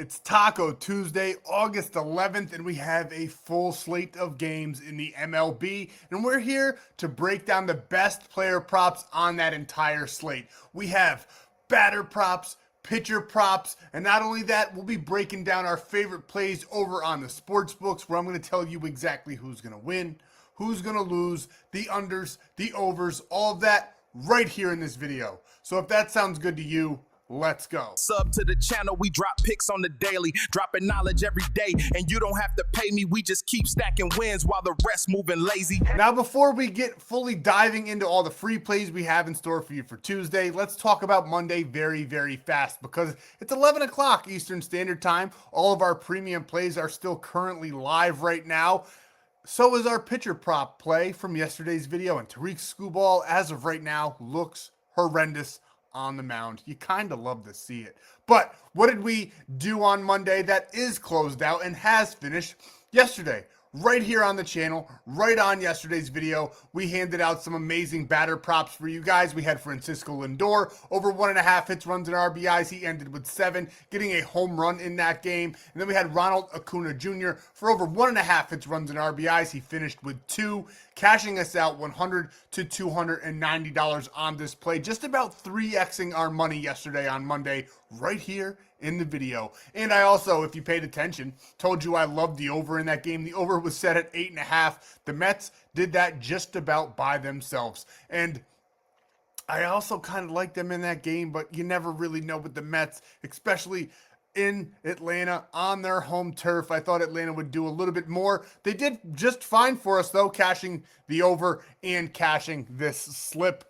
It's Taco Tuesday, August 11th, and we have a full slate of games in the MLB, and we're here to break down the best player props on that entire slate. We have batter props, pitcher props, and not only that, we'll be breaking down our favorite plays over on the sports books, where I'm going to tell you exactly who's going to win, who's going to lose, the unders, the overs, all of that right here in this video. So if that sounds good to you, let's go. Sub to the channel, we drop picks on the daily, dropping knowledge every day, and you don't have to pay me, we just keep stacking wins while the rest moving lazy. Now, before we get fully diving into all the free plays we have in store for you for Tuesday, let's talk about Monday very, very fast, because it's 11 o'clock Eastern Standard Time. All of our premium plays are still currently live right now. So is our pitcher prop play from yesterday's video, and Tariq Skubal, as of right now, looks horrendous on the mound. You kind of love to see it. But what did we do on Monday that is closed out and has finished yesterday? Right here on the channel, right on yesterday's video, we handed out some amazing batter props for you guys. We had Francisco Lindor, over 1.5 hits, runs, and RBIs. He ended with 7, getting a home run in that game. And then we had Ronald Acuna Jr. for over 1.5 hits, runs, and RBIs. He finished with 2, cashing us out $100 to $290 on this play. Just about 3xing our money yesterday on Monday, right here in the video. And I also, if you paid attention, told you I loved the over in that game. The over was set at 8.5. The Mets did that just about by themselves. And I also kind of liked them in that game, but you never really know with the Mets, especially in Atlanta on their home turf. I thought Atlanta would do a little bit more. They did just fine for us, though, cashing the over and cashing this slip.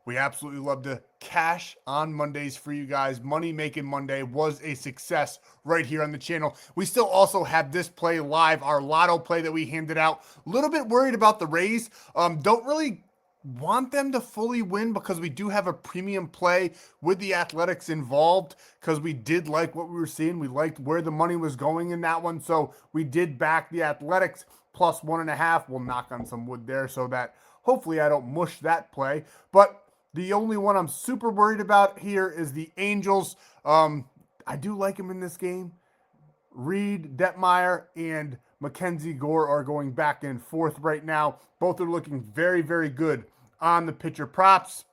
We absolutely love to cash on Mondays for you guys. Money Making Monday was a success right here on the channel. We still also have this play live, our lotto play that we handed out. A little bit worried about the Rays. Don't really want them to fully win, because we do have a premium play with the Athletics involved, because we did like what we were seeing. We liked where the money was going in that one. So we did back the Athletics plus 1.5. We'll knock on some wood there so that hopefully I don't mush that play. But the only one I'm super worried about here is the Angels. I do like him in this game. Reed, Detmeyer, and Mackenzie Gore are going back and forth right now. Both are looking very, very good on the pitcher props.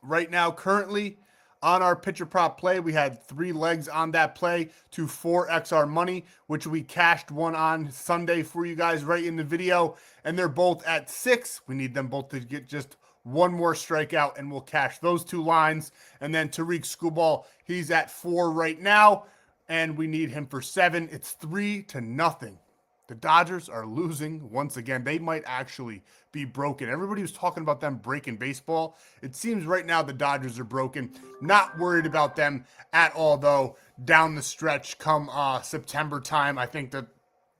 Right now, currently, on our pitcher prop play, we had 3 legs on that play to 4x our money, which we cashed one on Sunday for you guys right in the video. And they're both at 6. We need them both to get just one more strikeout, and we'll cash those 2 lines. And then Tariq Skubal, he's at 4 right now, and we need him for 7. It's 3-0. The Dodgers are losing once again. They might actually be broken. Everybody was talking about them breaking baseball. It seems right now the Dodgers are broken. Not worried about them at all, though. Down the stretch come September time, I think that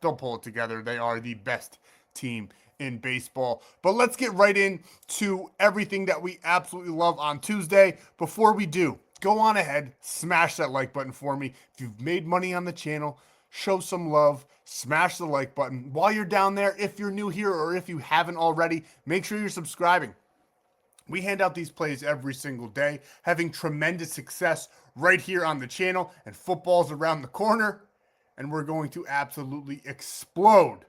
they'll pull it together. They are the best team in baseball. But let's get right into everything that we absolutely love on Tuesday. Before we do, go on ahead, smash that like button for me. If you've made money on the channel, show some love, smash the like button. While you're down there, if you're new here or if you haven't already, make sure you're subscribing. We hand out these plays every single day, having tremendous success right here on the channel, and football's around the corner, and we're going to absolutely explode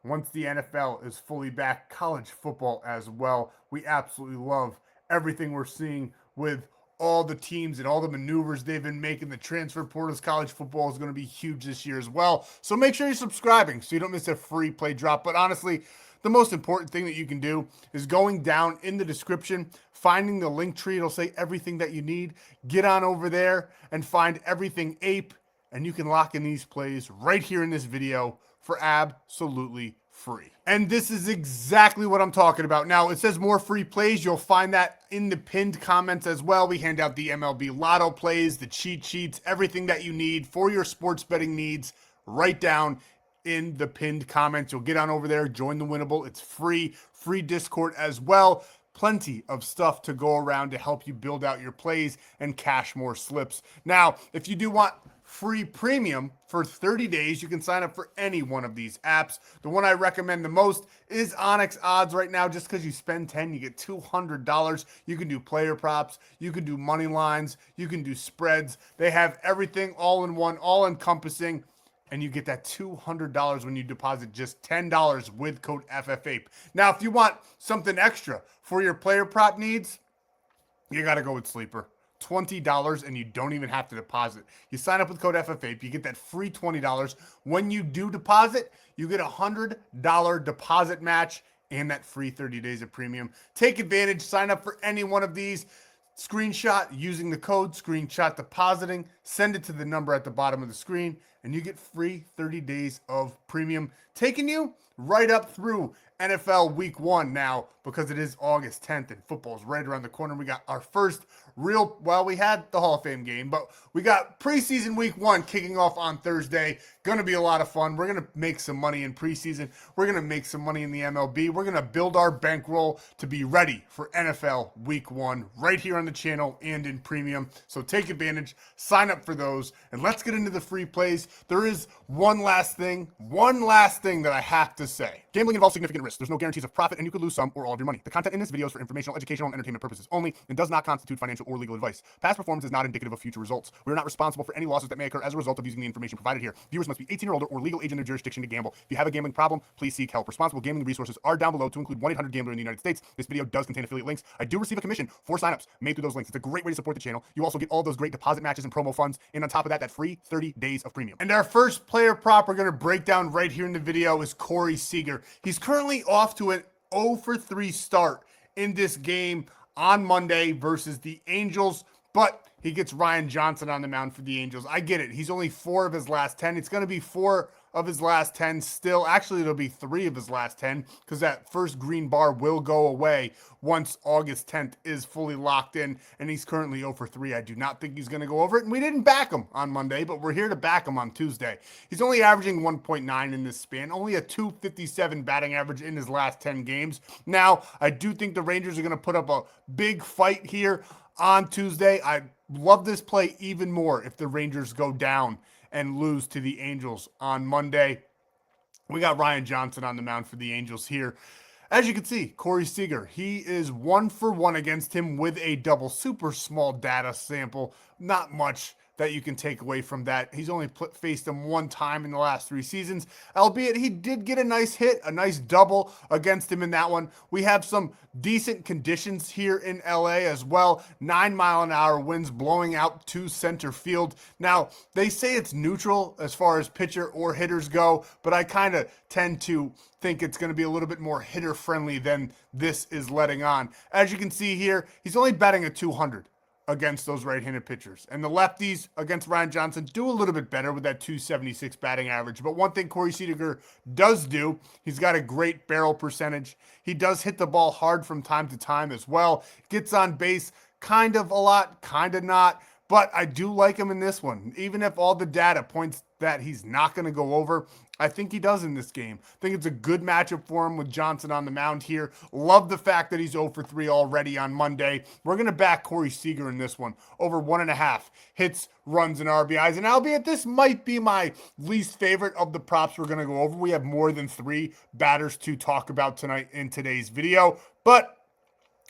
once the NFL is fully back. College football as well. We absolutely love everything we're seeing with all the teams and all the maneuvers they've been making. The transfer portals, college football is going to be huge this year as well. So make sure you're subscribing so you don't miss a free play drop. But honestly, the most important thing that you can do is going down in the description, finding the link tree. It'll say everything that you need. Get on over there and find everything ape, and you can lock in these plays right here in this video for absolutely free. And this is exactly what I'm talking about. Now, it says more free plays. You'll find that in the pinned comments as well. We hand out the MLB lotto plays, the cheat sheets, everything that you need for your sports betting needs right down in the pinned comments. You'll get on over there, join the Winible. It's free Discord as well. Plenty of stuff to go around to help you build out your plays and cash more slips. Now, if you do want free premium for 30 days. You can sign up for any one of these apps. The one I recommend the most is ONYX Odds right now. Just because you spend 10, you get $200. You can do player props, you can do money lines, you can do spreads. They have everything all in one, all encompassing. And you get that $200 when you deposit just $10 with code FFAPE. Now, if you want something extra for your player prop needs, you got to go with Sleeper. $20 and you don't even have to deposit. You sign up with code FFAPE, you get that free $20. When you do deposit, you get a $100 deposit match and that free 30 days of premium. Take advantage, sign up for any one of these. Screenshot using the code, screenshot depositing, send it to the number at the bottom of the screen, and you get free 30 days of premium, taking you right up through NFL Week 1 now, because it is August 10th and football's right around the corner. We got our first real, well, we had the Hall of Fame game, but we got preseason Week 1 kicking off on Thursday. Going to be a lot of fun. We're going to make some money in preseason. We're going to make some money in the MLB. We're going to build our bankroll to be ready for NFL Week 1 right here on the channel and in premium. So take advantage, sign up for those, and let's get into the free plays. There is one last thing that I have to say. Gambling involves significant risks. There's no guarantees of profit, and you could lose some or all of your money. The content in this video is for informational, educational, and entertainment purposes only and does not constitute financial or legal advice. Past performance is not indicative of future results. We are not responsible for any losses that may occur as a result of using the information provided here. Viewers must be 18 or older or legal age in their jurisdiction to gamble. If you have a gambling problem, please seek help. Responsible gambling resources are down below, to include 1-800-GAMBLER in the United States. This video does contain affiliate links. I do receive a commission for signups made through those links. It's a great way to support the channel. You also get all those great deposit matches and promo funds, and on top of that, that free 30 days of premium. And our first player prop we're going to break down right here in the video is Corey Seager. He's currently off to an 0-for-3 start in this game on Monday versus the Angels, but he gets Ryan Johnson on the mound for the Angels. I get it. He's only 4 of his last 10. It's going to be 4 of his last 10 still. Actually, it'll be 3 of his last 10 because that first green bar will go away once August 10th is fully locked in, and he's currently 0-for-3. I do not think he's going to go over it, and we didn't back him on Monday, but we're here to back him on Tuesday. He's only averaging 1.9 in this span, only a .257 batting average in his last 10 games. Now, I do think the Rangers are going to put up a big fight here on Tuesday. I love this play even more if the Rangers go down and lose to the Angels on Monday. We got Ryan Johnson on the mound for the Angels here. As you can see, Corey Seager, he is 1-for-1 against him with a double. Super small data sample, not much that you can take away from that. He's only faced him 1 time in the last 3 seasons, albeit he did get a nice hit, a nice double against him in that one. We have some decent conditions here in LA as well. 9-mile-an-hour winds blowing out to center field. Now, they say it's neutral as far as pitcher or hitters go, but I kind of tend to think it's going to be a little bit more hitter friendly than this is letting on. As you can see here, he's only batting at 200 against those right-handed pitchers. And the lefties against Ryan Johnson do a little bit better with that .276 batting average. But one thing Corey Seager does do, he's got a great barrel percentage. He does hit the ball hard from time to time as well. Gets on base kind of a lot, kind of not. But I do like him in this one. Even if all the data points that he's not going to go over, I think he does in this game. I think it's a good matchup for him with Johnson on the mound here. Love the fact that he's 0-for-3 already on Monday. We're going to back Corey Seager in this one. Over 1.5 hits, runs, and RBIs. And albeit this might be my least favorite of the props we're going to go over. We have more than 3 batters to talk about tonight in today's video. But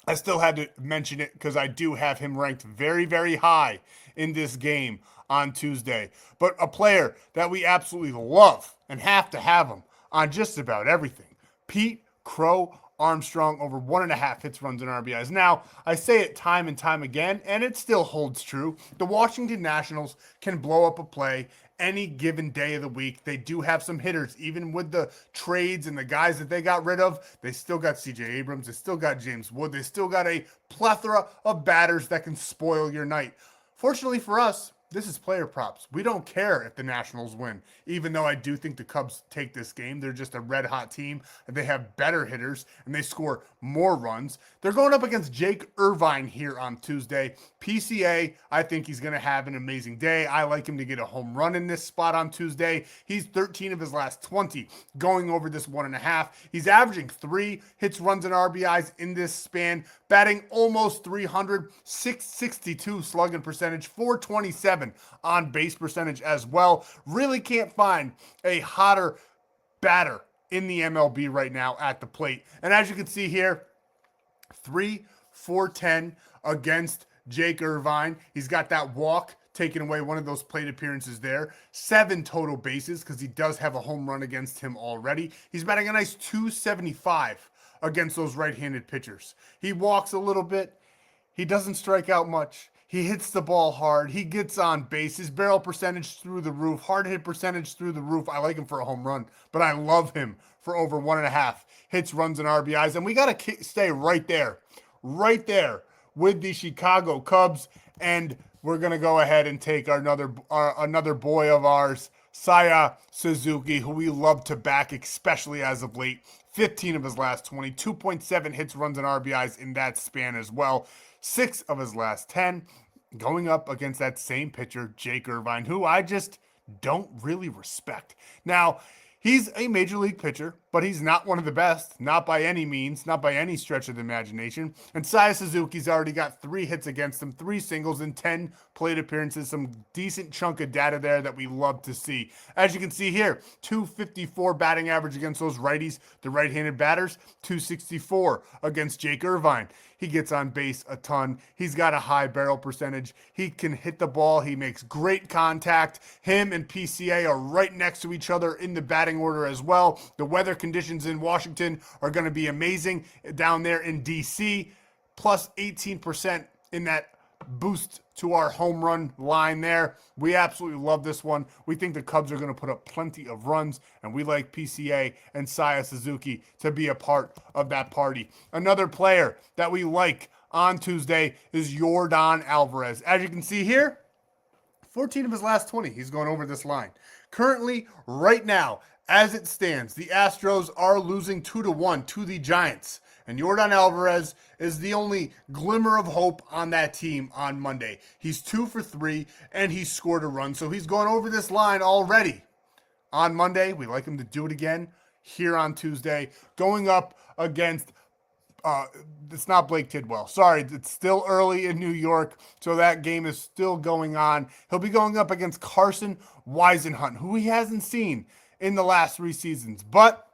I still had to mention it because I do have him ranked very, very high in this game on Tuesday. But a player that we absolutely love and have to have him on just about everything. Pete Crow-Armstrong, over 1.5 hits, runs, and RBIs. Now, I say it time and time again, and it still holds true. The Washington Nationals can blow up a play any given day of the week. They do have some hitters, even with the trades and the guys that they got rid of. They still got CJ Abrams. They still got James Wood. They still got a plethora of batters that can spoil your night. Fortunately for us, this is player props. We don't care if the Nationals win, even though I do think the Cubs take this game. They're just a red-hot team. They have better hitters, and they score more runs. They're going up against Jake Irvine here on Tuesday. PCA, I think he's going to have an amazing day. I like him to get a home run in this spot on Tuesday. He's 13 of his last 20 going over this 1.5. He's averaging 3 hits, runs, and RBIs in this span, batting almost 300, 662 slugging percentage, 427 .277 on base percentage as well. Really can't find a hotter batter in the MLB right now at the plate. And as you can see here, 3-4-10 against Jake Irvine. He's got that walk, taking away one of those plate appearances there. 7 total bases because he does have a home run against him already. He's batting a nice .275 against those right-handed pitchers. He walks a little bit. He doesn't strike out much. He hits the ball hard. He gets on base. His barrel percentage through the roof. Hard hit percentage through the roof. I like him for a home run, but I love him for over 1.5 hits, runs, and RBIs. And we got to stay right there with the Chicago Cubs. And we're going to go ahead and take another boy of ours, Seiya Suzuki, who we love to back, especially as of late. 15 of his last 20, 2.7 hits, runs, and RBIs in that span as well. 6 of his last 10, going up against that same pitcher, Jake Irvine, who I just don't really respect. Now, he's a major league pitcher, but he's not one of the best, not by any means, not by any stretch of the imagination. And Seiya Suzuki's already got 3 hits against him, 3 singles and 10 plate appearances, some decent chunk of data there that we love to see. As you can see here, .254 batting average against those righties, the right-handed batters, .264 against Jake Irvine. He gets on base a ton. He's got a high barrel percentage. He can hit the ball. He makes great contact. Him and PCA are right next to each other in the batting order as well. The weather conditions in Washington are going to be amazing down there in DC. Plus 18% in that boost to our home run line there. We absolutely love this one. We think the Cubs are going to put up plenty of runs, and we like PCA and Seiya Suzuki to be a part of that party. Another player that we like on Tuesday is Yordan Alvarez. As you can see here, 14 of his last 20, he's going over this line. Currently, right now, as it stands, the Astros are losing 2-1 to the Giants. And Yordan Alvarez is the only glimmer of hope on that team on Monday. He's 2 for 3, and he scored a run. So he's gone over this line already. On Monday, we like him to do it again here on Tuesday. Going up against, it's not Blake Tidwell. Sorry, it's still early in New York, so that game is still going on. He'll be going up against Carson Weisenhunt, who he hasn't seen in the last 3 seasons. But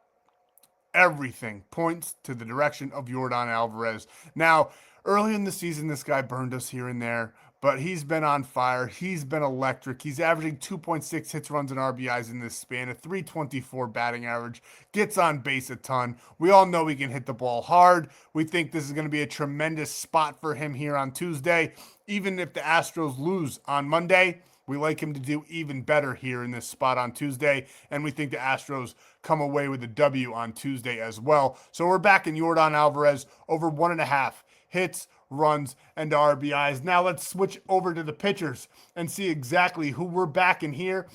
everything points to the direction of Yordan Alvarez. Now, early in the season, this guy burned us here and there, but he's been on fire. He's been electric. He's averaging 2.6 hits, runs, and RBIs in this span, a .324 batting average, gets on base a ton. We all know he can hit the ball hard. We think this is going to be a tremendous spot for him here on Tuesday. Even if the Astros lose on Monday, we like him to do even better here in this spot on Tuesday, and we think the Astros come away with a W on Tuesday as well. So we're back in Yordan Alvarez over 1.5 hits, runs, and RBIs. Now let's switch over to the pitchers and see exactly who we're backing here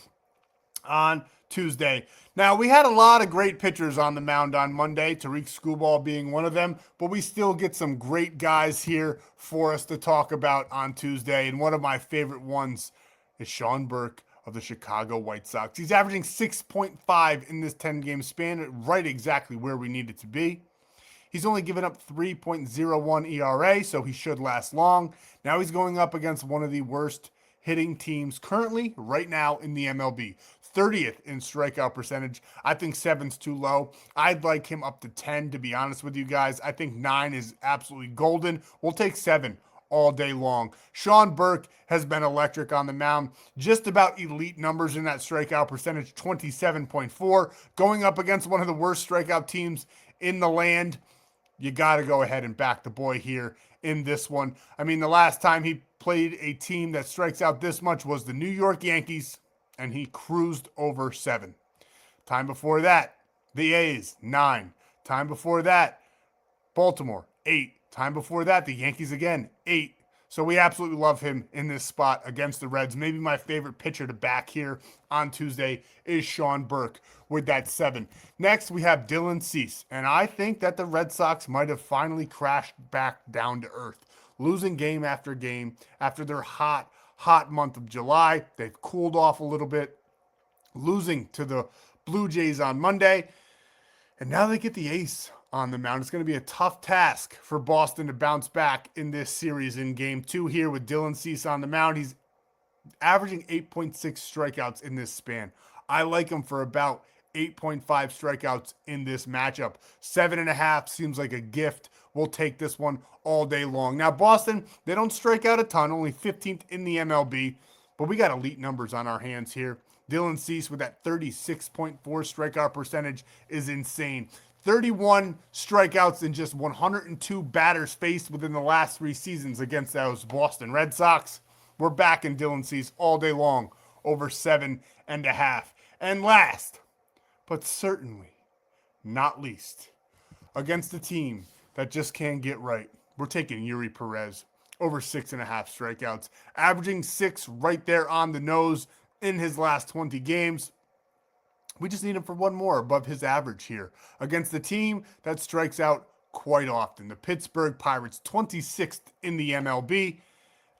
on Tuesday. Now, we had a lot of great pitchers on the mound on Monday, Tariq Skubal being one of them, but we still get some great guys here for us to talk about on Tuesday, and one of my favorite ones is Sean Burke of the Chicago White Sox. He's averaging 6.5 in this 10-game span, right exactly where we need it to be. He's only given up 3.01 ERA, so he should last long. Now he's going up against one of the worst hitting teams currently, right now in the MLB. 30th in strikeout percentage. I think 7's too low. I'd like him up to 10, to be honest with you guys. I think 9 is absolutely golden. We'll take 7 all day long. Sean Burke has been electric on the mound. Just about elite numbers in that strikeout percentage, 27.4. Going up against one of the worst strikeout teams in the land, you got to go ahead and back the boy here in this one. I mean, the last time he played a team that strikes out this much was the New York Yankees, and he cruised over 7. Time before that, the A's, 9. Time before that, Baltimore, 8. Time before that, the Yankees again, 8. So we absolutely love him in this spot against the Reds. Maybe my favorite pitcher to back here on Tuesday is Sean Burke with that 7. Next, we have Dylan Cease. And I think that the Red Sox might have finally crashed back down to earth, losing game after game after their hot month of July. They've cooled off a little bit, losing to the Blue Jays on Monday. And now they get the ace on the mound. It's going to be a tough task for Boston to bounce back in this series in game 2 here with Dylan Cease on the mound. He's averaging 8.6 strikeouts in this span. I like him for about 8.5 strikeouts in this matchup. 7.5 seems like a gift. We'll take this one all day long. Now, Boston, they don't strike out a ton, only 15th in the MLB, but we got elite numbers on our hands here. Dylan Cease with that 36.4 strikeout percentage is insane. 31 strikeouts in just 102 batters faced within the last 3 seasons against those Boston Red Sox. We're back in Dylan Cease all day long, over 7.5. And last, but certainly not least, against a team that just can't get right, we're taking Eury Perez, over 6.5 strikeouts, averaging 6 right there on the nose in his last 20 games. We just need him for one more above his average here against the team that strikes out quite often. The Pittsburgh Pirates, 26th in the MLB.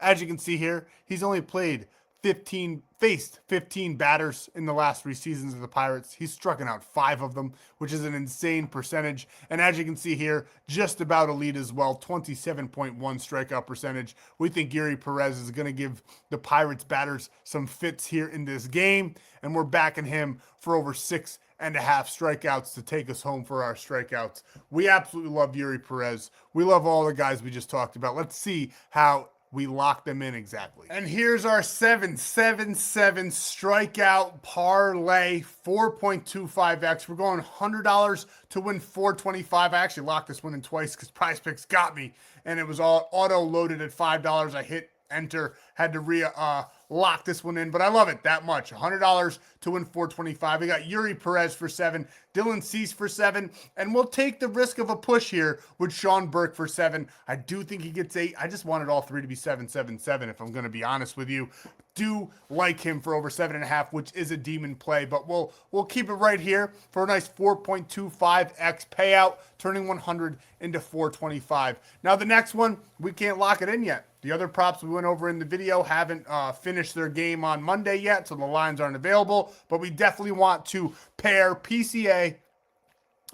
As you can see here, he's only faced 15 batters in the last 3 seasons of the Pirates. He's striking out 5 of them, which is an insane percentage. And as you can see here, just about elite as well, 27.1 strikeout percentage. We think Eury Perez is going to give the Pirates batters some fits here in this game, and we're backing him for over 6.5 strikeouts to take us home for our strikeouts. We absolutely love Eury Perez. We love all the guys we just talked about. Let's see how we lock them in exactly. And here's our 777 strikeout parlay, 4.25x. We're going $100 to win 425. I actually locked this one in twice because Prizepicks got me, and it was all auto loaded at $5. I hit enter, had to lock this one in, but I love it that much. $100 to win 425. We got Eury Perez for 7, Dylan Cease for 7, and we'll take the risk of a push here with Sean Burke for 7. I do think he gets 8. I just wanted all 3 to be 777 if I'm going to be honest with you. Do like him for over 7.5, which is a demon play, but we'll keep it right here for a nice 4.25x payout, turning 100 into 425. Now the next one, we can't lock it in yet. The other props we went over in the video haven't finished their game on Monday yet, so the lines aren't available, but we definitely want to pair PCA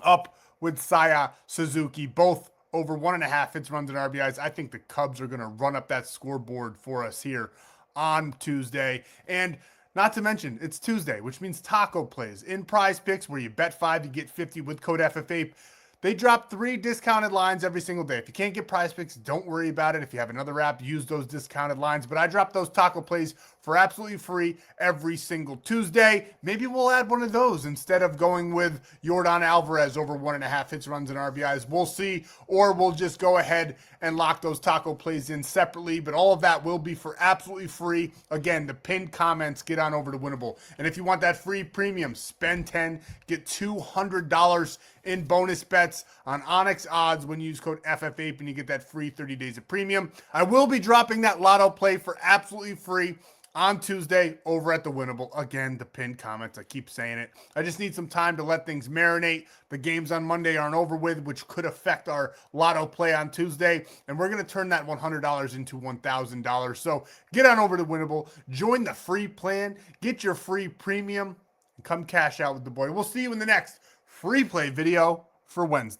up with Seiya Suzuki, both over 1.5 hits, runs, and RBIs. I think the Cubs are going to run up that scoreboard for us here on Tuesday. And not to mention, it's Tuesday, which means taco plays in Prizepicks, where you bet 5, you get 50 with code FFAPE. They drop 3 discounted lines every single day. If you can't get Prizepicks, don't worry about it. If you have another app, use those discounted lines. But I drop those taco plays for absolutely free every single Tuesday. Maybe we'll add one of those instead of going with Yordan Alvarez over 1.5 hits, runs, and RBIs. We'll see. Or we'll just go ahead and lock those taco plays in separately. But all of that will be for absolutely free. Again, the pinned comments, get on over to Winible. And if you want that free premium, spend 10, get $200 in bonus bets on ONYX odds when you use code FFAPE, and you get that free 30 days of premium. I will be dropping that lotto play for absolutely free on Tuesday over at the Winible. Again, the pinned comments, I keep saying it. I just need some time to let things marinate. The games on Monday aren't over with, which could affect our lotto play on Tuesday. And we're going to turn that $100 into $1,000. So get on over to Winible, join the free plan, get your free premium, and come cash out with the boy. We'll see you in the next free play video for Wednesday.